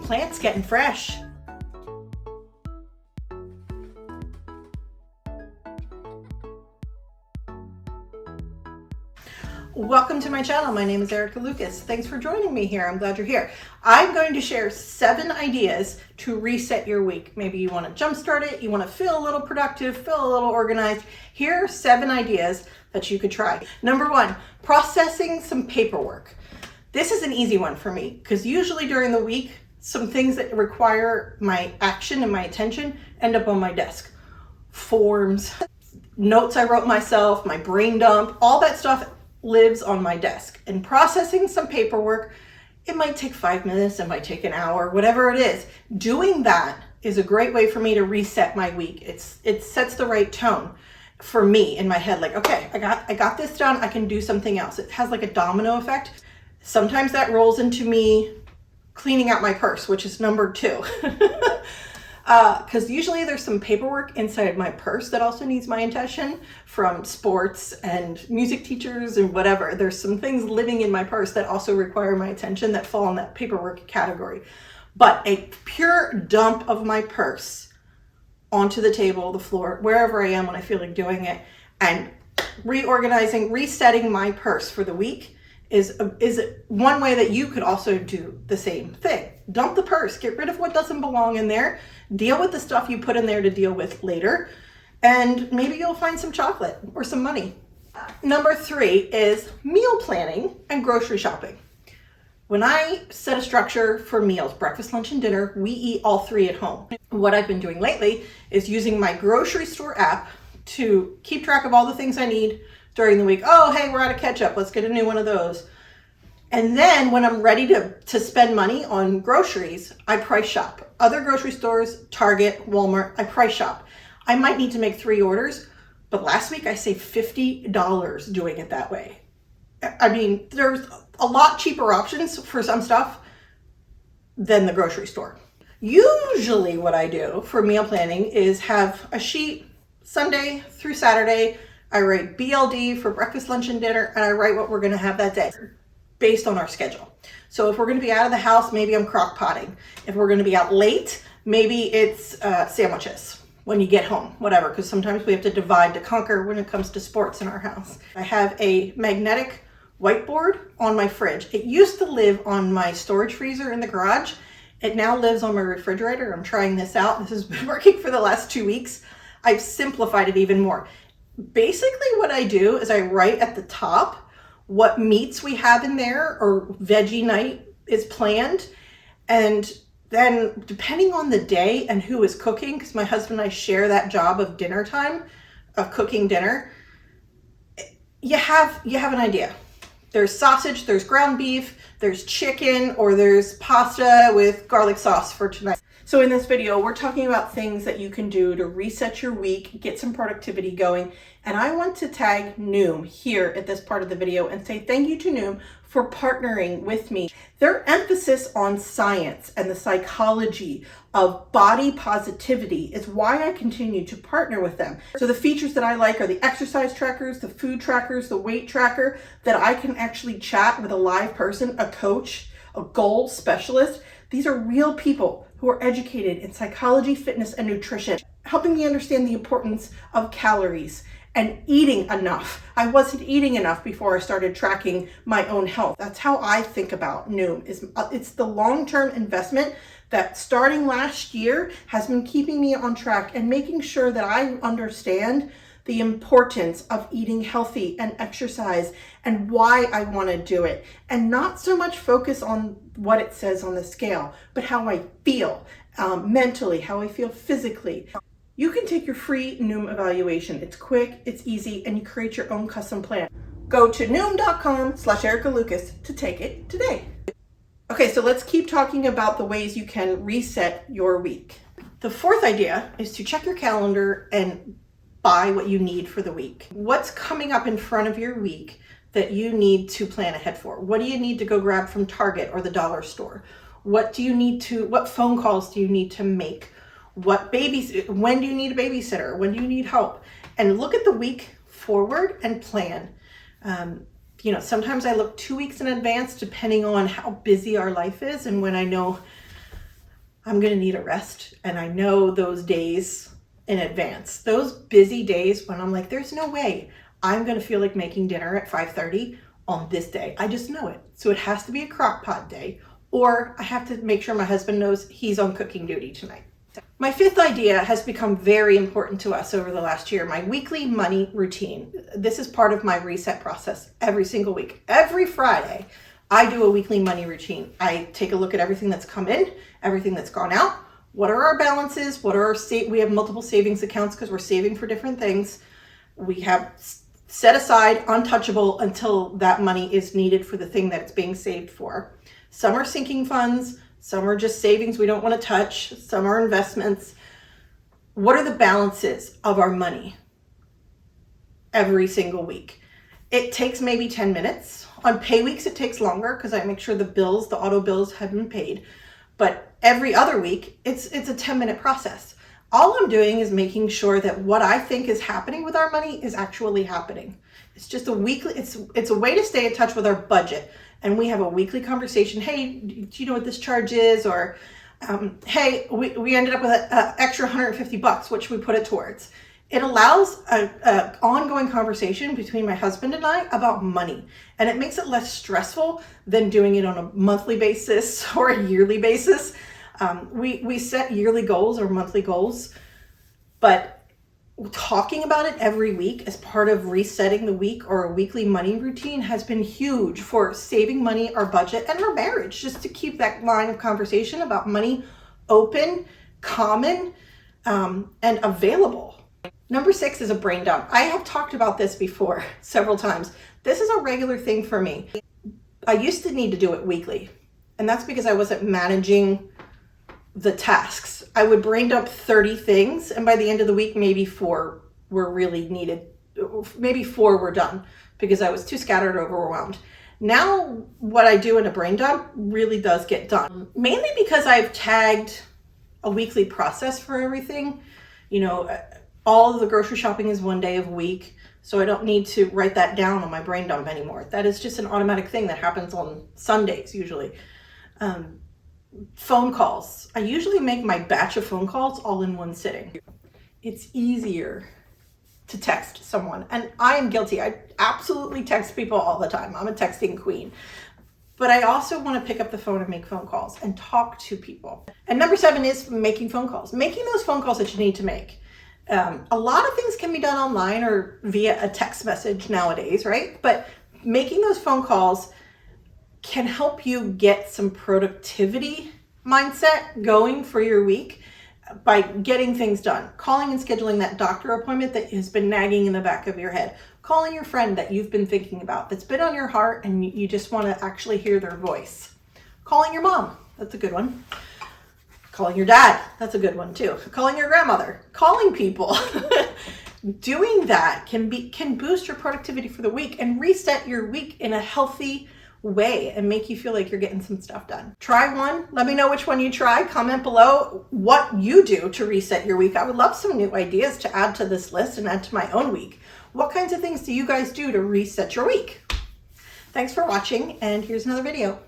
plants getting fresh. Welcome to my channel. My name is Erica Lucas. Thanks for joining me here. I'm glad you're here. I'm going to share 7 ideas to reset your week. Maybe you want to jumpstart it, you want to feel a little productive, feel a little organized. Here are 7 ideas that you could try. Number 1, processing some paperwork. This is an easy one for me because usually during the week, some things that require my action and my attention end up on my desk. Forms, notes I wrote myself, my brain dump, all that stuff lives on my desk. And processing some paperwork, it might take 5 minutes, it might take an hour, whatever it is. Doing that is a great way for me to reset my week. It sets the right tone for me in my head, like, okay, I got this done, I can do something else. It has like a domino effect. Sometimes that rolls into me cleaning out my purse, which is number 2. Because usually there's some paperwork inside my purse that also needs my attention from sports and music teachers and whatever. There's some things living in my purse that also require my attention that fall in that paperwork category. But a pure dump of my purse onto the table, the floor, wherever I am when I feel like doing it, and reorganizing, resetting my purse for the week is one way that you could also do the same thing. Dump the purse, get rid of what doesn't belong in there, deal with the stuff you put in there to deal with later, and maybe you'll find some chocolate or some money. Number 3 is meal planning and grocery shopping. When I set a structure for meals, breakfast, lunch, and dinner, we eat all 3 at home. What I've been doing lately is using my grocery store app to keep track of all the things I need during the week. Oh, hey, we're out of ketchup. Let's get a new one of those. And then when I'm ready to spend money on groceries, I price shop. Other grocery stores, Target, Walmart, I price shop. I might need to make 3 orders, but last week I saved $50 doing it that way. I mean, there's a lot cheaper options for some stuff than the grocery store. Usually what I do for meal planning is have a sheet Sunday through Saturday. I write BLD for breakfast, lunch, and dinner, and I write what we're going to have that day based on our schedule. So if we're going to be out of the house, maybe I'm crock potting. If we're going to be out late, maybe it's sandwiches when you get home, whatever, because sometimes we have to divide to conquer when it comes to sports in our house. I have a magnetic whiteboard on my fridge. It used to live on my storage freezer in the garage. It now lives on my refrigerator. I'm trying this out. This has been working for the last 2 weeks. I've simplified it even more. Basically what I do is I write at the top what meats we have in there or veggie night is planned. And then depending on the day and who is cooking, because my husband and I share that job of dinner time, of cooking dinner, you have an idea. There's sausage, there's ground beef, there's chicken, or there's pasta with garlic sauce for tonight. So in this video, we're talking about things that you can do to reset your week, get some productivity going. And I want to tag Noom here at this part of the video and say thank you to Noom for partnering with me. Their emphasis on science and the psychology of body positivity is why I continue to partner with them. So the features that I like are the exercise trackers, the food trackers, the weight tracker, that I can actually chat with a live person, a coach, a goal specialist. These are real people who are educated in psychology, fitness, and nutrition, helping me understand the importance of calories and eating enough. I wasn't eating enough before I started tracking my own health. That's how I think about Noom. It's the long-term investment that starting last year has been keeping me on track and making sure that I understand the importance of eating healthy and exercise and why I want to do it, and not so much focus on what it says on the scale, but how I feel mentally, how I feel physically. You can take your free Noom evaluation. It's quick, it's easy, and you create your own custom plan. Go to noom.com/Erica Lucas to take it today. Okay, so let's keep talking about the ways you can reset your week. The 4th idea is to check your calendar and buy what you need for the week. What's coming up in front of your week that you need to plan ahead for? What do you need to go grab from Target or the dollar store? What phone calls do you need to make? When do you need a babysitter? When do you need help? And look at the week forward and plan. Sometimes I look 2 weeks in advance depending on how busy our life is and when I know I'm going to need a rest. And I know those days in advance, those busy days when I'm like, there's no way I'm going to feel like making dinner at 5:30 on this day. I just know it. So it has to be a crock pot day, or I have to make sure my husband knows he's on cooking duty tonight. My fifth idea has become very important to us over the last year, my weekly money routine. This is part of my reset process every single week. Every Friday, I do a weekly money routine. I take a look at everything that's come in, everything that's gone out. What are our balances? What are our we have multiple savings accounts because we're saving for different things. We have set aside untouchable until that money is needed for the thing that it's being saved for. Some are sinking funds, some are just savings we don't want to touch, some are investments. What are the balances of our money every single week? It takes maybe 10 minutes. On pay weeks, it takes longer because I make sure the bills, the auto bills have been paid. But every other week, it's a 10-minute process. All I'm doing is making sure that what I think is happening with our money is actually happening. It's just a weekly, it's a way to stay in touch with our budget. And we have a weekly conversation. Hey, do you know what this charge is? Or, hey, we ended up with an extra $150, which we put it towards. It allows an ongoing conversation between my husband and I about money. And it makes it less stressful than doing it on a monthly basis or a yearly basis. We set yearly goals or monthly goals, but talking about it every week as part of resetting the week or a weekly money routine has been huge for saving money, our budget, and our marriage, just to keep that line of conversation about money open, common, and available. Number 6 is a brain dump. I have talked about this before several times. This is a regular thing for me. I used to need to do it weekly, and that's because I wasn't managing the tasks. I would brain dump 30 things, and by the end of the week, maybe 4 were really needed. Maybe 4 were done because I was too scattered or overwhelmed. Now, what I do in a brain dump really does get done, mainly because I've tagged a weekly process for everything. You know, all of the grocery shopping is one day of week, so I don't need to write that down on my brain dump anymore. That is just an automatic thing that happens on Sundays usually. Phone calls. I usually make my batch of phone calls all in one sitting. It's easier to text someone, and I am guilty. I absolutely text people all the time. I'm a texting queen. But I also want to pick up the phone and make phone calls and talk to people. And number 7 is making phone calls. Making those phone calls that you need to make. A lot of things can be done online or via a text message nowadays, right? But making those phone calls can help you get some productivity mindset going for your week by getting things done. Calling and scheduling that doctor appointment that has been nagging in the back of your head. Calling your friend that you've been thinking about, that's been on your heart and you just want to actually hear their voice. Calling your mom, that's a good one. Calling your dad, that's a good one too. Calling your grandmother, calling people. Doing that can boost your productivity for the week and reset your week in a healthy way and make you feel like you're getting some stuff done. Try one. Let me know which one you try. Comment below what you do to reset your week. I would love some new ideas to add to this list and add to my own week. What kinds of things do you guys do to reset your week? Thanks for watching, and here's another video.